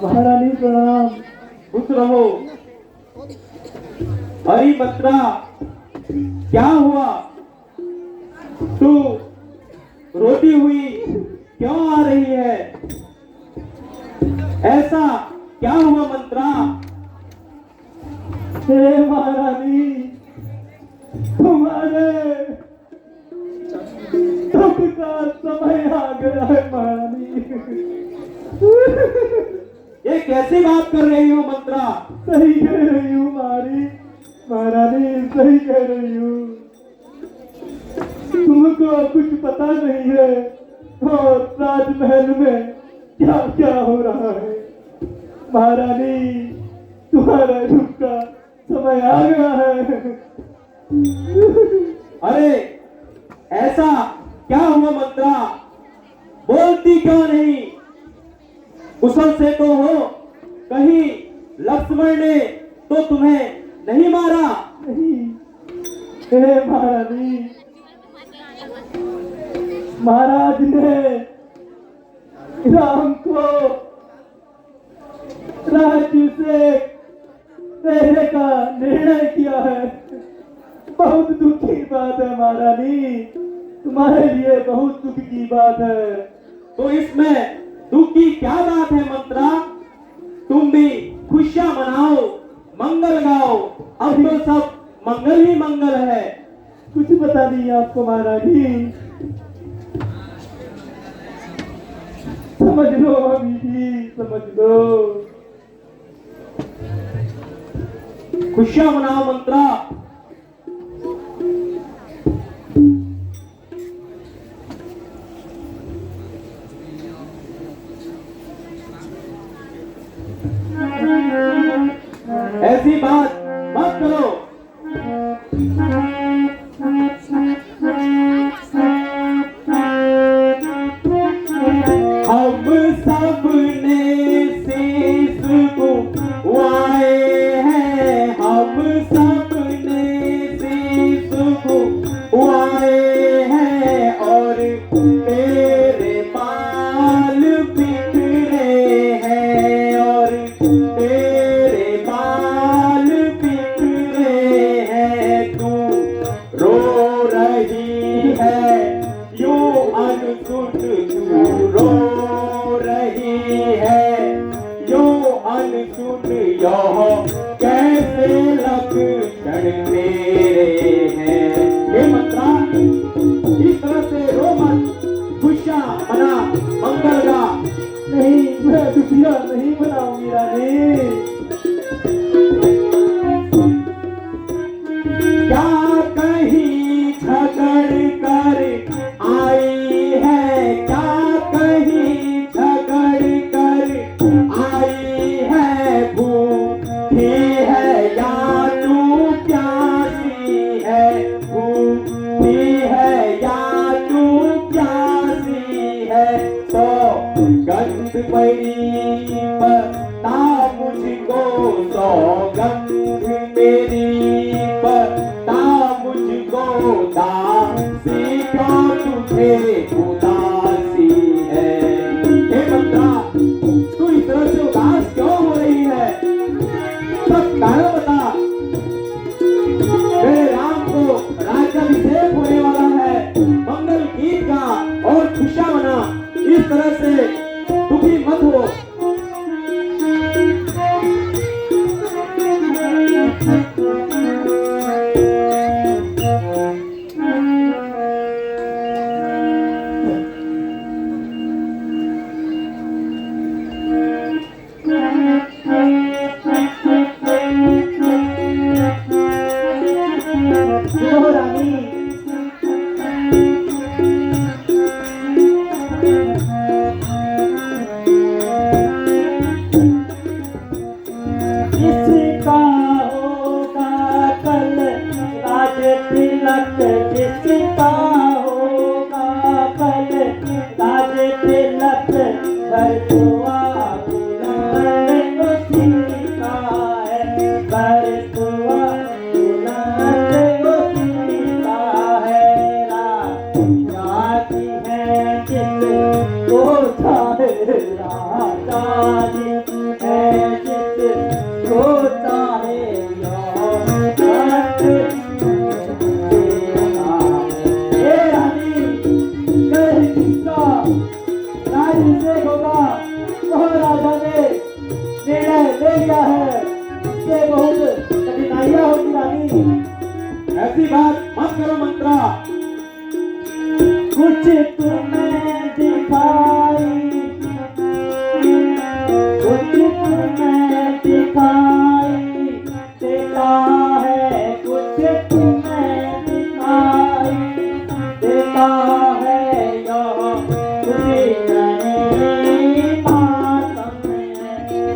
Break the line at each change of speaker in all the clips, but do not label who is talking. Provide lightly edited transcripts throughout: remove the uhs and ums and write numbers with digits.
महारानी प्रणाम। खुश रहो। हरी बत्रा, क्या हुआ? तू रोती हुई क्यों आ रही है? ऐसा क्या हुआ मंत्रा? हे महारानी, तुम्हारे दुख का समय आ गया है महारानी। ये कैसी बात कर रही हो मंत्रा? सही कह रही हूँ महारानी, सही कह रही हूँ। तुमको कुछ पता नहीं है और राजमहल में क्या क्या हो रहा है। महारानी, तुम्हारा दुख का समय आ गया है। अरे ऐसा क्या हुआ मंत्रा? बोलती क्यों नहीं? कुशल से तो हो, कहीं लक्ष्मण ने तो तुम्हें नहीं मारा? नहीं। हे महारानी, महाराज ने राम को राज्य से देने का निर्णय किया है। बहुत दुख की बात है महारानी, तुम्हारे लिए बहुत दुख की बात है। तो इसमें दुख की क्या बात है मंत्रा? तुम भी खुशियां मनाओ, मंगल गाओ। अब तो सब मंगल ही मंगल है। कुछ पता नहीं आपको महारानी। समझ लो अभी जी, समझ लो। खुशियां मनाओ मंत्रा। ऐसी बात मत करो। हम सब ने शीश झुकाए हैं, हम सब ने शीश झुकाए हैं और तेरे बाल बिखरे हैं और तेरे बाल बिखरे हैं। तू रो रही है यूं अनसुन, तू रो रही है यूं अनसुन। यह कैसे लक्षण तेरे हैं? हे मंत्रा, इस तरह से रो मत, खुशियां मना, मंगल गा। नहीं, मैं दुखिया नहीं बनाऊंगी रानी। क्या कहीं झगड़ कर आई है? क्या कहीं झगड़ कर आई है? भूखी है या तू प्यासी है? भूखी है या तू प्यासी है? तो गंध पड़ी बता मुझको, सौगंध मेरी बता मुझको। दासी क्यों तुझे उदासी है? हे मंत्रा, तू इस तरह से उदास क्यों हो रही है? सब कारण बता। मेरे राम को राज्याभिषेक होने वाला है, मंगल गीत गा और खुशियां मना। इस तरह से दुखी मत हो। राजे तिलक घर कुआ बुलंद उसी का है, घर कुआ बुलंद उसी का है। राजा की है जिसको चाहे, राजा जी है जिसको चाहे राजभिषेक होगा, वह राजा ने निर्णय ले लिया है, इससे बहुत कठिनाइयां होगी रानी।
ऐसी बात मत करो मंत्रा।
कुछ तुम्हें दिखाई, कुछ तुम्हें दिखाई देता है, कुछ तुम्हें दिखाई देता है।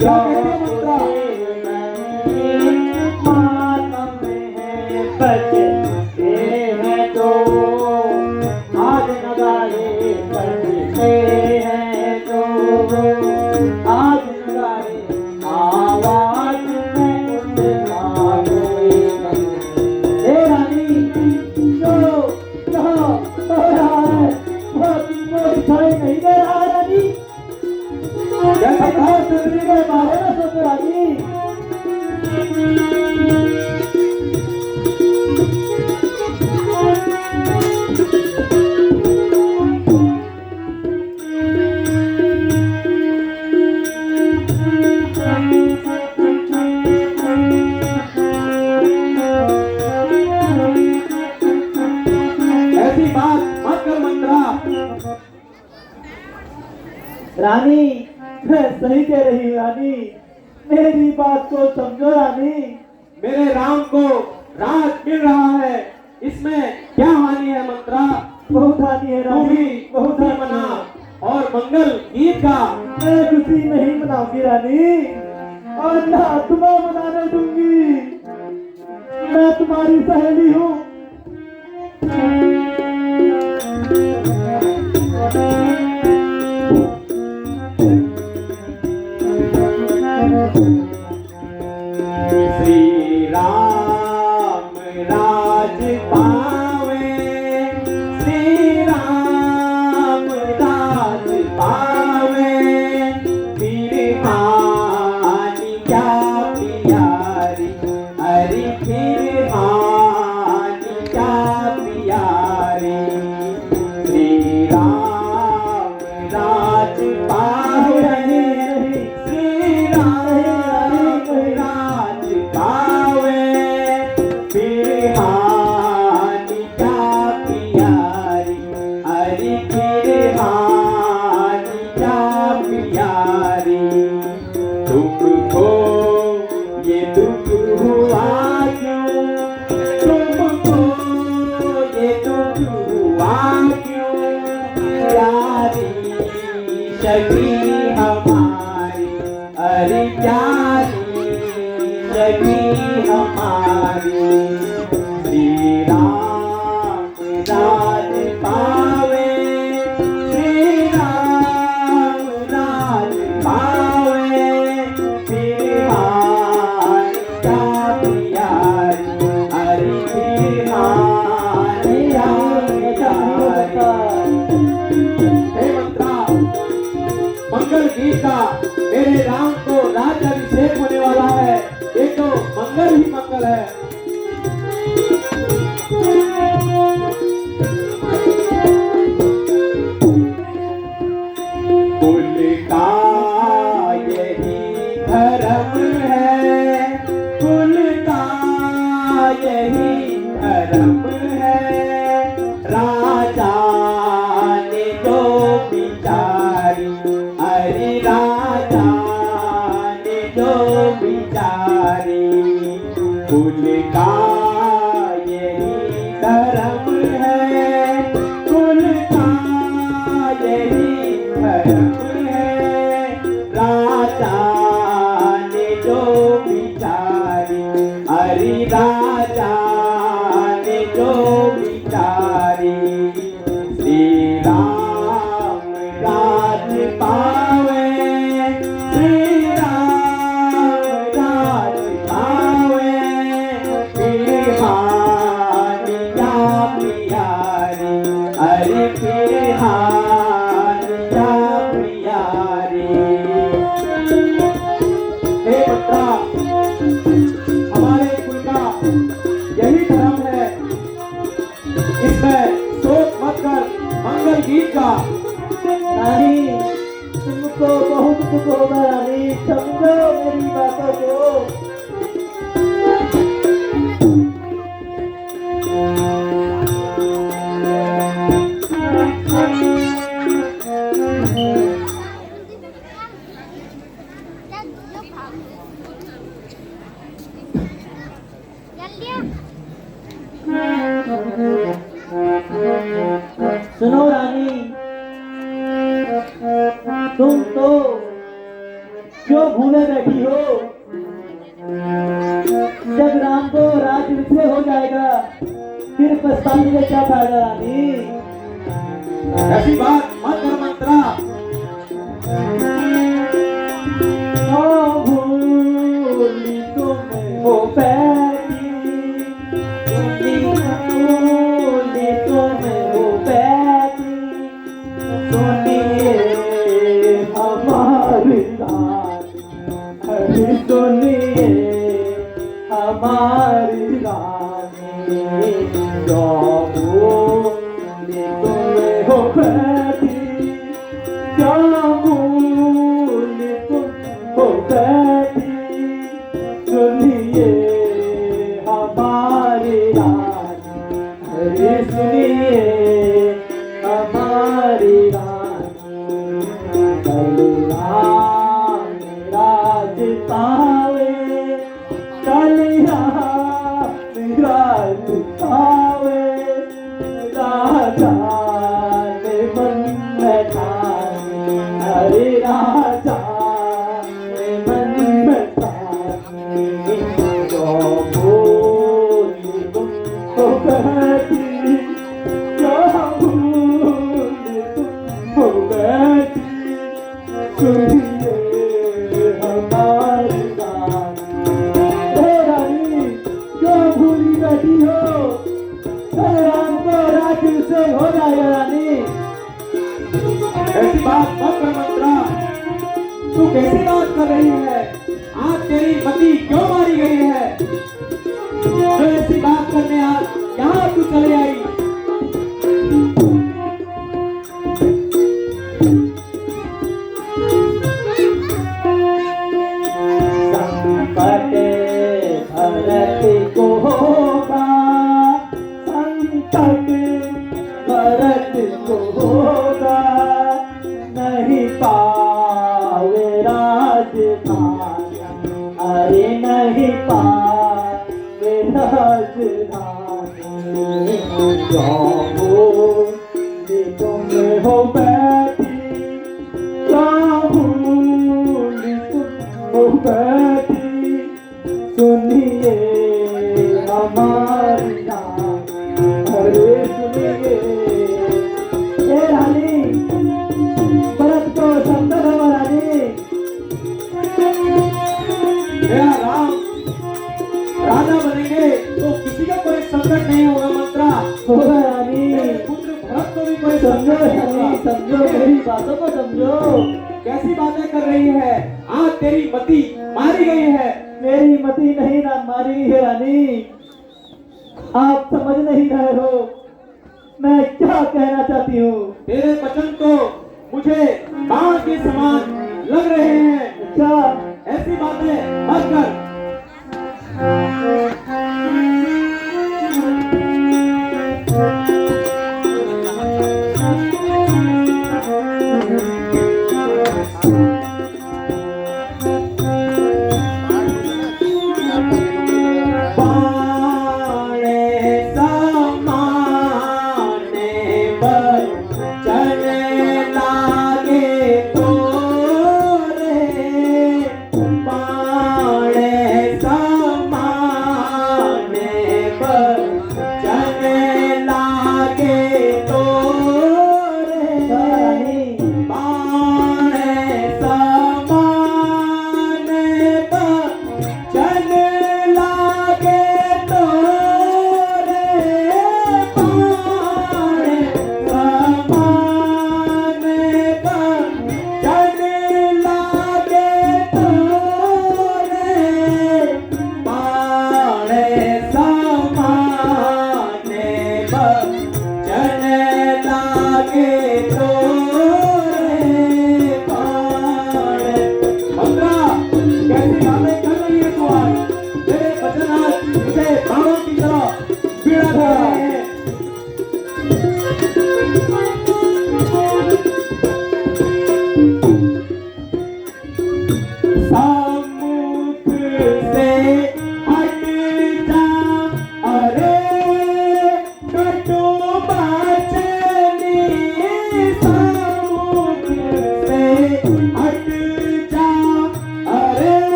क्या कहते हो मंत्रा?
बजते हैं तो आज नगाड़े, बजते हैं तो आज नगाड़े, आवाज में उठता कोई नहीं। हे रानी, जो कहाँ हो रहा है वह तुमको दिखाई नहीं दे रहा है रानी। जैसे कहा सुंदरी के बारे में सोचो रानी।
ऐसी बात मत कर मंत्रा।
रानी, मैं सही कह रही हूँ रानी, मेरी बात को समझो रानी।
मेरे राम को राज मिल रहा है, इसमें क्या हानि है मंत्रा?
बहुत हानि है
तू
रानी,
भी
बहुत
खुशी
हानि
मना
है।
और मंगल गीत गा।
मैं खुशी नहीं मनाऊंगी रानी, और ना तुम्हें मनाने दूंगी। मैं तुम्हारी सहेली हूँ।
श्री राम राज पावे, श्री राम राज पावे, फिर हानि क्या प्यारी, अरे फिर हानि क्या प्यारी। श्री राम राज पावे, श्री राम राज पावे, फिर हानि क्या प्यारी, अरे फिर हानि क्या प्यारी। तुमको ये दुख हुआ क्यों, तुमको ये दुख हुआ क्यों, प्यारी सखी हमारी, अरे प्यारी सखी हमारी। श्री राम राज पावे, श्री राम राज पावे, फिर हानि क्या प्यारी, अरे फिर हानि क्या प्यारी। हे मंत्रा, मंगल गीत का मेरे राम को राज अभिषेक होने वाला है, ये तो मंगल ही मंगल है। कुल का यही धर्म है, कुल का यही धर्म है, राजा ने जो बिचारी, अरे राजा हानिया प्यारी। हे बच्चा, हमारे कुल का यही धर्म है, इसमें शोक मत कर, मंगल गीत का।
रानी तुमको बहुत दुख होगा रानी, समझो मेरी बातों को। सुनो रानी, तुम तो क्यों भूले बैठी हो? जब राम को राज्य विजय हो जाएगा फिर पछताने का क्या फायदा रानी?
ऐसी बात मत कर मंत्रा।
हाँ भूली तुम्हें हो बैठी, भूली तुम्हें हो बैठी, सुनिए हमारी रानी, अरे सुनिए हमारी रानी, जो भूली तुम्हें हो बैठी, जो भूली तुम हो बैठी, सुनिए हमारी रानी, अरे सुनिए हमारी रानी। कल्याण राज पावे, कल्याण राज पावे, राजा ने मन में ठानी, अरे राजा ने मन में ठानी, जो भूली तुम हो बैठी, जो भूली तुम हो बैठी, सुनिए हमारी रानी। हे रानी क्यों भूली बैठी हो? राम को राज्य से हो जाएगा रानी।
ऐसी बात मत कर मंत्रा। तू कैसी बात कर रही है? आज तेरी पति क्यों मारी गई है? जो ऐसी बात करने आज यहाँ तू चले आई?
संकट भरत को होगा, संकट भरत को होगा, नहीं पावे राजधानी, अरे नहीं पावे राजधानी, जो भूली तुम हो बैठी, जो भूली तुम हो बैठी, सुनिए हमारी रानी, अरे सुनिए। हे रानी भरत को संकट हो रानी।
मेरा राम राजा बनेंगे तो किसी का कोई संकट नहीं होगा मंत्रा।
होगा रानी,
मेरे पुत्र भरत को भी कोई
समझो
संकट नहीं
रानी,
होगा।
समझो मेरी बातों को समझो।
कैसी बातें कर रही है? आज तेरी मति मारी गई है।
मेरी मति नहीं ना मारी गई है रानी, आप समझ नहीं रहे हो मैं क्या कहना चाहती हूँ।
तेरे वचन तो मुझे बाण के समान लग रहे हैं।
अच्छा
ऐसी बातें मत कर।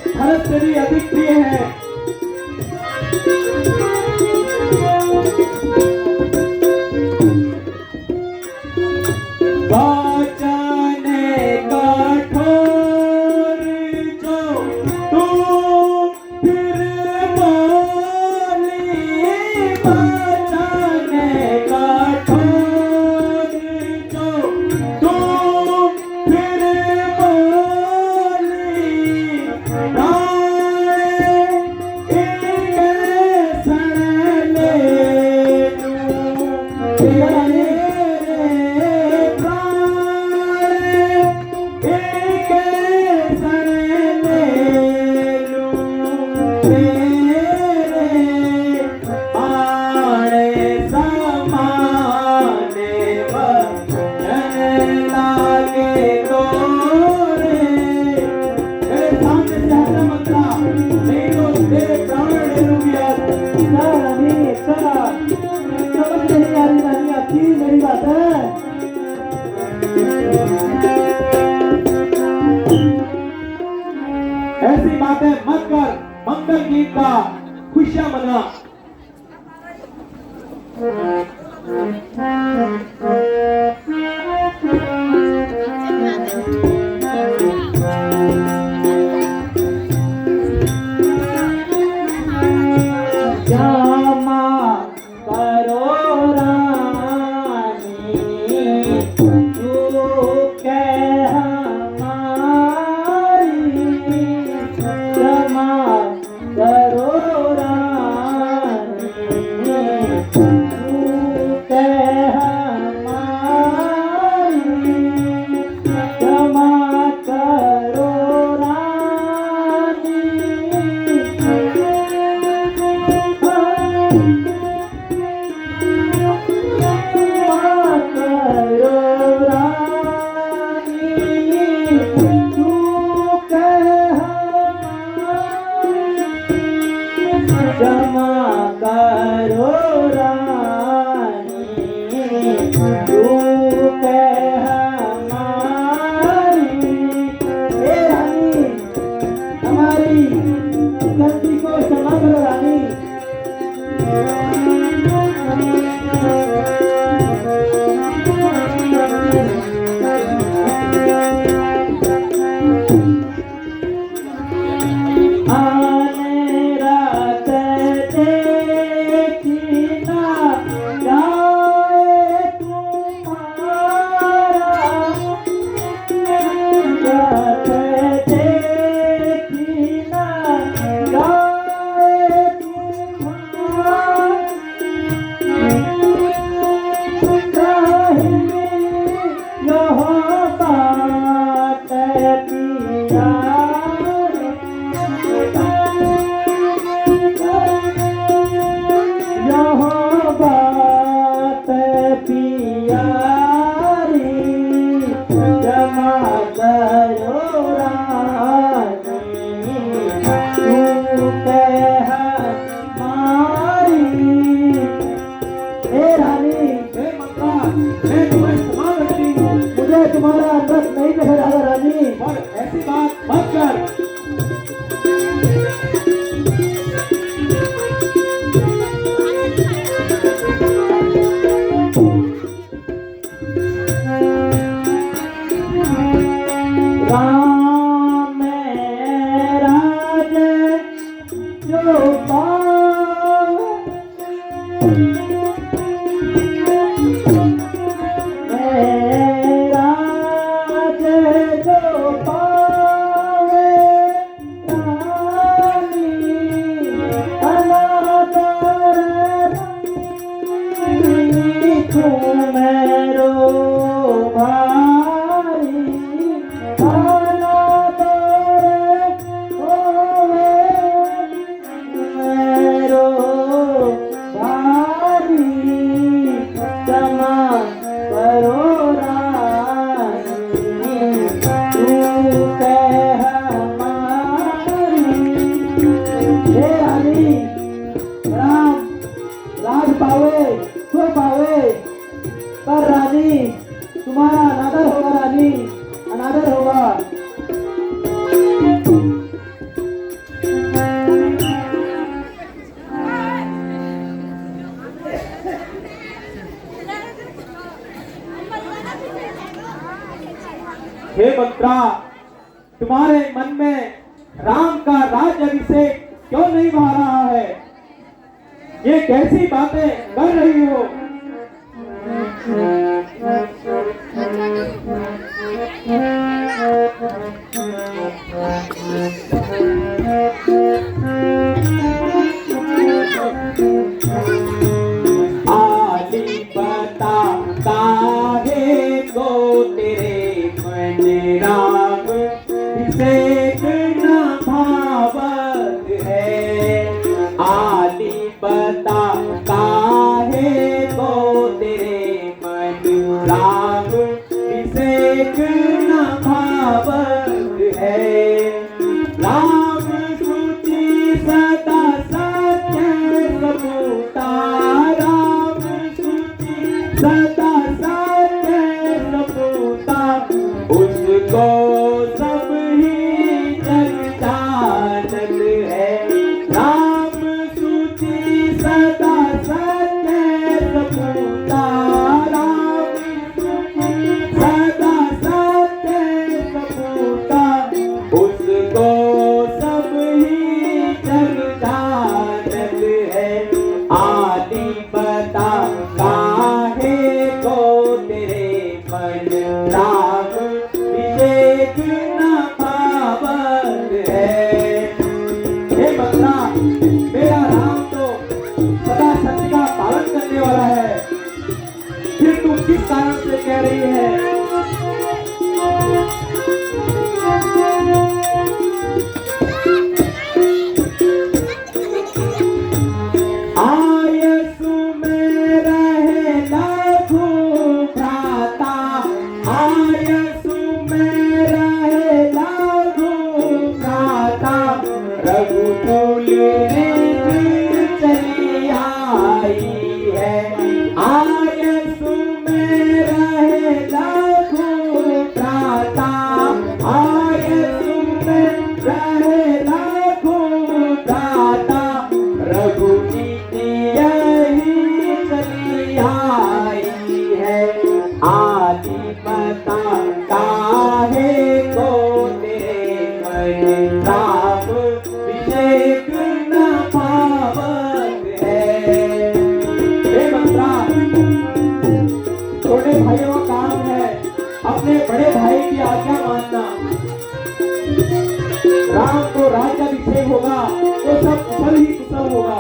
धन से भी अधिक प्रिय है। वचन कठोर जो तू फिर बोली, वचन कठोर जो तू फिर बोली, ऐसी बातें मत कर, मंगल गीत का खुशियां मना।
तुम्हारा रस नहीं रह रहा रानी,
और ऐसी बात मत कर।
राम राज जो
पुत्रा, तुम्हारे मन में राम का राज्याभिषेक क्यों नहीं भा रहा है? ये कैसी बातें कर रही हो? आली बता काहे को तेरे मन राम अभिषेक न भावत है। आली बता काहे को तेरे मन राम अभिषेक न भावत है। राम स्तुति सदा सत्य सबूता, राम स्तुति सदा सत्य सबूता, उसको सब ही जग जानत है। राम स्तुति सदा सत्य सबूता, राम स्तुति सदा सत्य सबूता, उसको सब ही जग जानत है। आदि बता काहे को तेरे मन राम अभिषेक न भावत है। हे बंदा, मेरा राम तो सदा सत्य का पालन करने वाला है, फिर तुम किस कारण से कह रही है? आयसु में रहे लघु भ्राता, आयसु में रहे लघु भ्राता, रघुकुल रीत चली आई है। आयसु में रहे लघु भ्राता, आयसु में रहे लघु भ्राता, रघुनीति यही चली आई है। आदि बता काहे को तेरे मन राम अभिषेक न भावत है। हे मंत्रा, छोटे भाइयों का काम है अपने बड़े भाई की आज्ञा मानना। राम को राज्याभिषेक होगा तो सब कुशल ही कुशल होगा।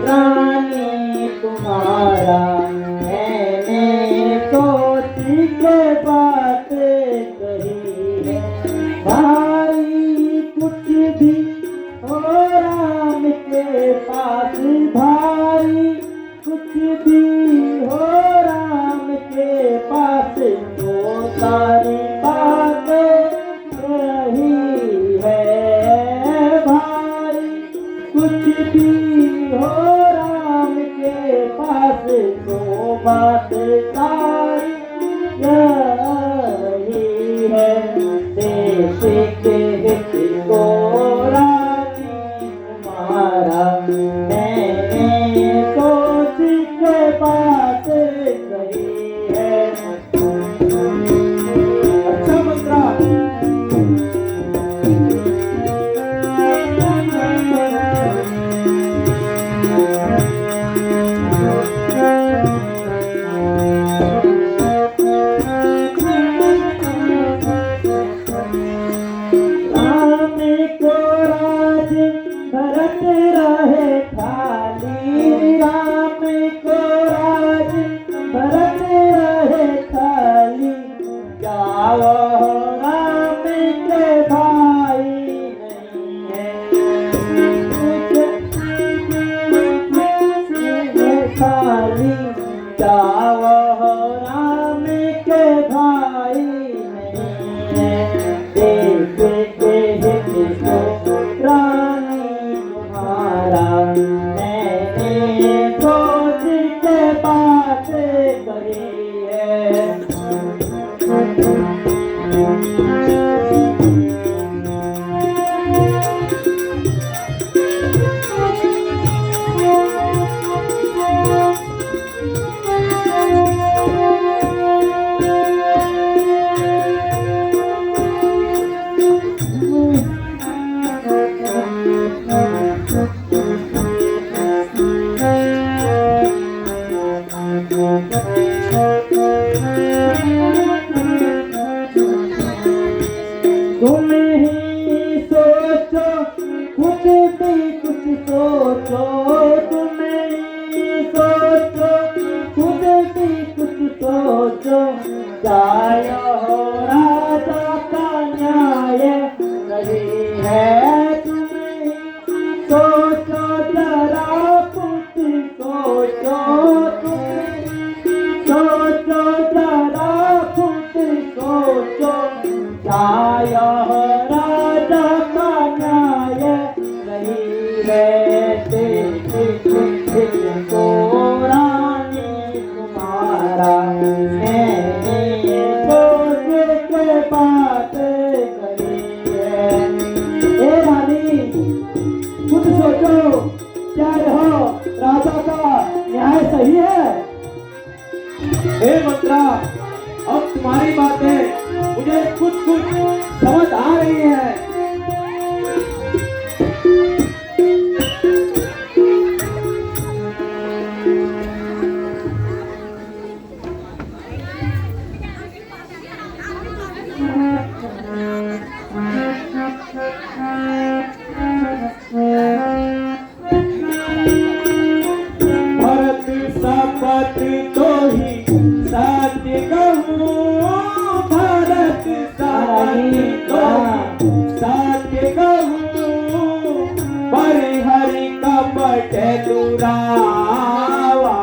रानी तुम्हारा मैंने सोची के बात कही है। भाई कुछ भी हो राम के पास, भाई कुछ भी हो राम के पास, तो सारी बातें रही है। भाई कुछ भी हो राम के पास, तो बात सारी रही है। देश के हित को रानी तुम्हारा मैंने सोच के बात कही है।
अच्छा मंत्रा,
राम को राज भरत रहे खाली, राम को राज भरत रहे खाली। जाओ राम के भाई नहीं है खाली, जाओ राम के भाई नहीं है। देश के हित को रानी तुम्हारा मैंने सोच के बात करी है। तुम ही सोचो कुछ भी कुछ सोचो, तुम ही सोचो कुछ भी कुछ सोचो। जायो राजा का न्याय सही है। तुम ही सोचो जरा कुछ सोचो, तुम सोचो जरा कुछ सोचो। जायो राजा का न्याय नहीं है। देश को रानी तुम्हारा मैंने सोच के बात करी है। ए रानी कुछ सोचो, क्या हो राजा का न्याय सही है?
हे मंत्रा, अब तुम्हारी बातें मुझे कुछ कुछ समझ आ रही है। भरत शपथ तो ही सत्य कहूँ, भरत शपथ तो ही सत्य कहूँ। पर हरि कपट दुरावा,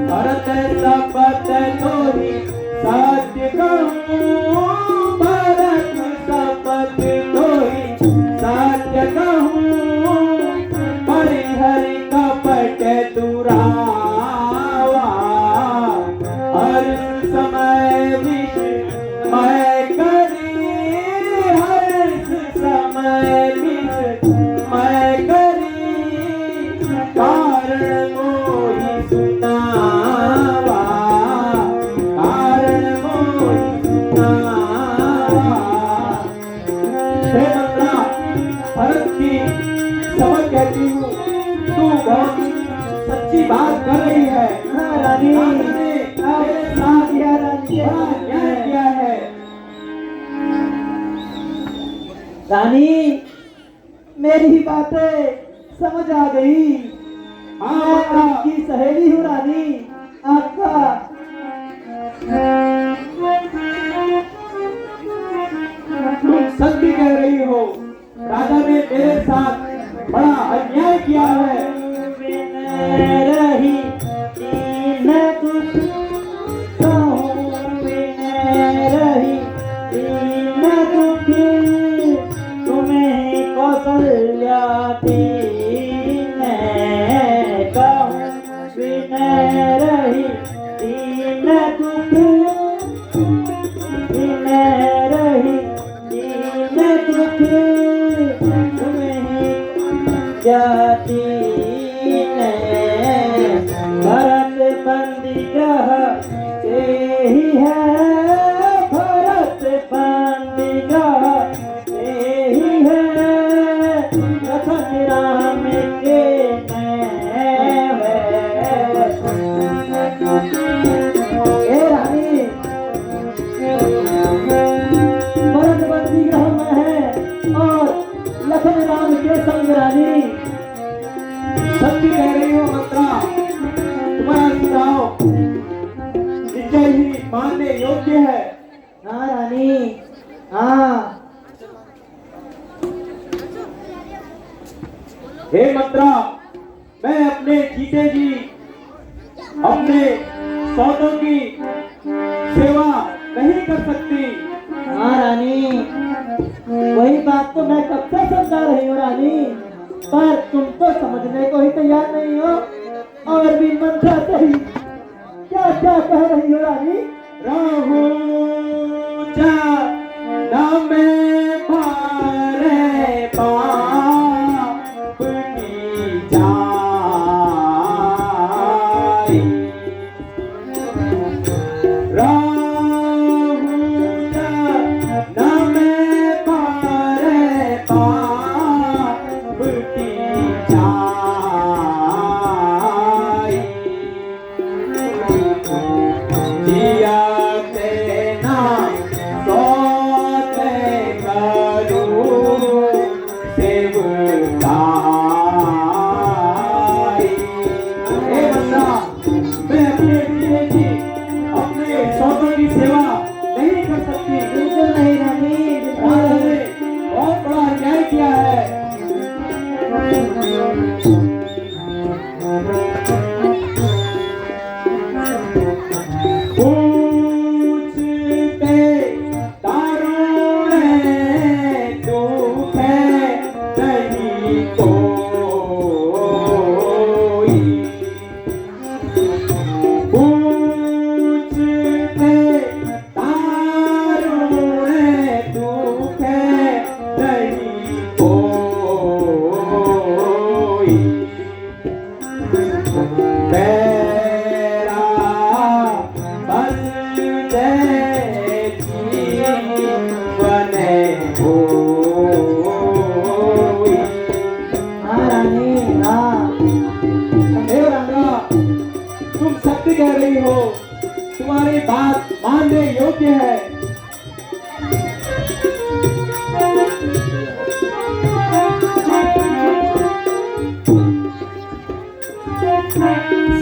भरत शपथ तो ही सत्य कहूँ, भरत शपथ तो ही सत्य कहूँ। पर हरि कपट दुरावा, हर समय विस्मय करी, हर समय विस्मय करी। कारण मोहि सुनावा, कारण मोहि सुनावा। हे मंत्रा, भरत की समझ कहती हूँ, तू बहुत सच्ची बात कर रही है।
हाँ रानी,
तेरे साथ यह न्याय किया है।
रानी मेरी बातें समझ आ गई।
हाँ
मैं
मंत्रा,
आपकी सहेली हूँ रानी, आपका
तुम सच भी कह रही हो। राजा ने मेरे साथ बड़ा अन्याय किया है।
रही दीन दुख कहूँ रही दीन दुखी तुम्हें कौशल्या दीन कहूँ रही दीन दुखी दीन रही दीन दुखी तुम्हें जाती भरत बंदी ग्रह से ही है, भरत बंदी ग्रह से ही है, लखन राम के मैं है। ए रानी, भरत बंदी ग्रह में है और लखन राम के संग रानी।
सत्य कह रही हो मंत्रा, तुम्हारा सुझाव निश्चय ही मानने योग्य है।
हाँ रानी, हाँ।
हे मंत्रा, मैं अपने जीते जी अपने सौदों की सेवा नहीं कर सकती।
हाँ रानी, वही बात तो मैं कब से समझा रही हूँ रानी, पर तुम तो समझने को ही तैयार नहीं हो और भी मंत्रा सही क्या क्या कह रही हो रानी।
रहू नाम मारे बाप की जाई। रहू नाम मारे बाप की जाई। जिया तेना सोते करूं सेवकाई। हे बंदा, मैं अपने जीने की अपने सौदों की सेवा नहीं कर सकती।
बिल्कुल नहीं रानी, बिल्कुल
राजा
नहीं।
ने बहुत बड़ा अन्याय किया है। पूछते दारुणे दुख नहीं कोई। पूछते दारुणे दुख नहीं कोई। तेरा बस बने होई।
हाँ रानी, हाँ।
हे रंगा, तुम सत्य कह रही हो, तुम्हारी बात मानने योग्य है।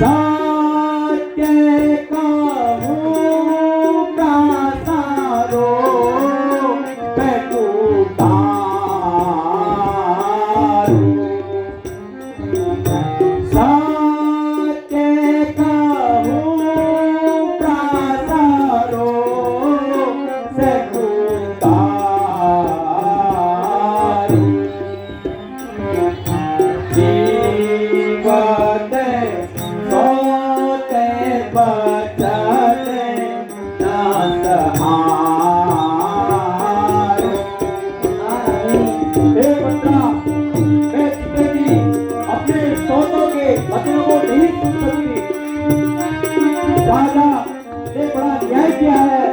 सत्य कहूँ का सारो बेकुटारू। सत्य कहूँ का सारो बेकुटारू। जीवन सोते बचते न सहारो। हे बंदा, मैं जीते जी अपने सौदों के वचनों को नहीं सुन सकी। राजा ने बड़ा न्याय किया है।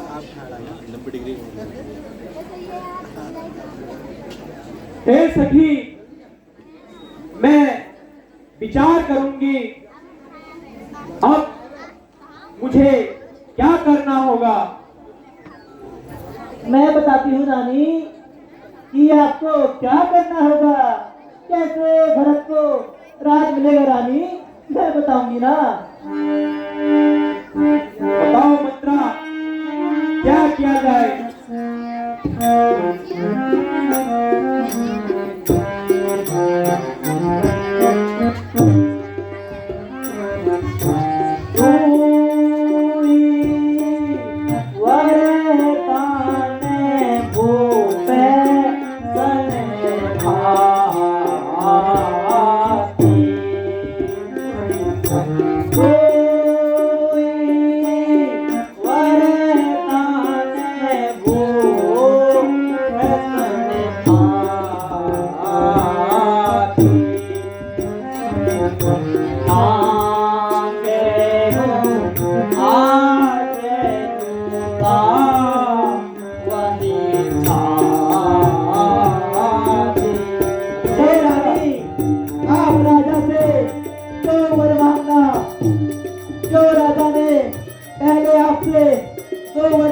आप 90 डिग्री
वे सखी मैं विचार करूंगी अब मुझे क्या करना होगा।
मैं बताती हूँ रानी कि आपको क्या करना होगा, कैसे भरत को राज मिलेगा रानी, मैं बताऊंगी ना।
बताओ मंत्रा, क्या किया जाए।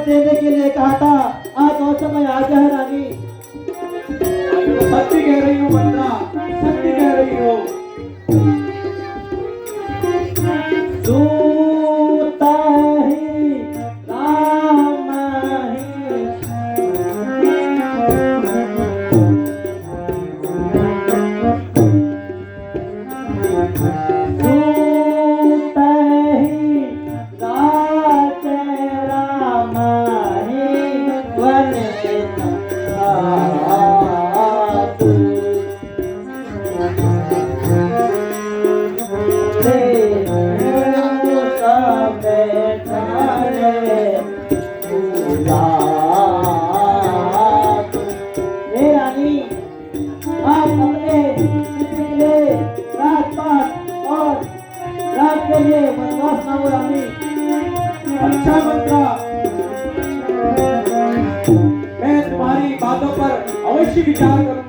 देने के लिए कहा था, आज और समय आ गया है रानी।
सत्य कह रही हूँ मंत्रा, सत्य कह रही हो।
दूता ही राम
अच्छा मंत्रा, मैं तुम्हारी बातों पर अवश्य विचार करूंगी।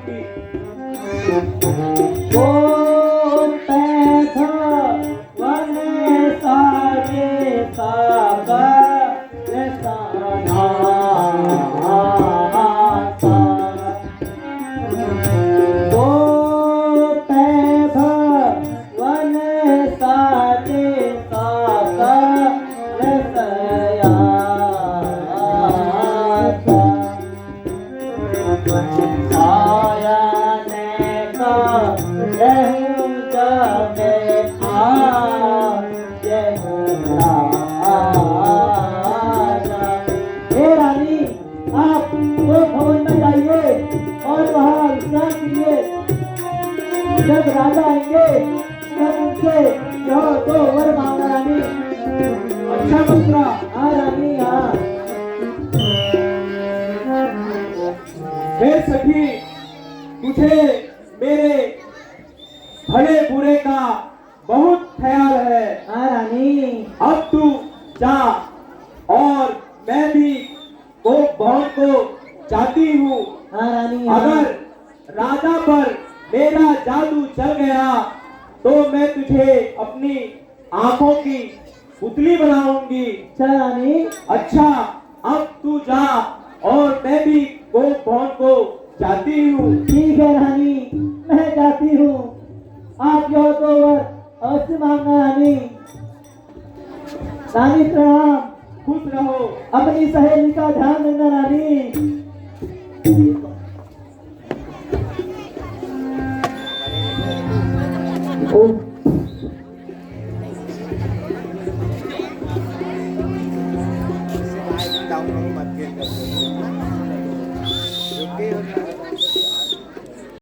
जब राजा आएंगे तब उनसे जो दो वर मांगा रानी। अच्छा मंत्रा।
हाँ रानी हाँ।
वे सखी, तुझे मेरे भले बुरे का बहुत ख्याल है।
हाँ रानी।
अब तू जा, और मैं भी गोप भवन को जाती हूँ।
हाँ रानी हाँ।
अगर राजा पर मेरा जादू चल गया तो मैं तुझे अपनी आंखों की पुतली बनाऊंगी।
अच्छा रानी।
अच्छा, अब तू जा, और मैं भी गोप भवन को जाती हूँ।
ठीक है रानी, मैं जाती हूँ। आप यह दो वर अवश्य मांगना रानी। रानी प्रणाम।
खुश रहो।
अपनी सहेली का ध्यान देना रानी।
डाउन मत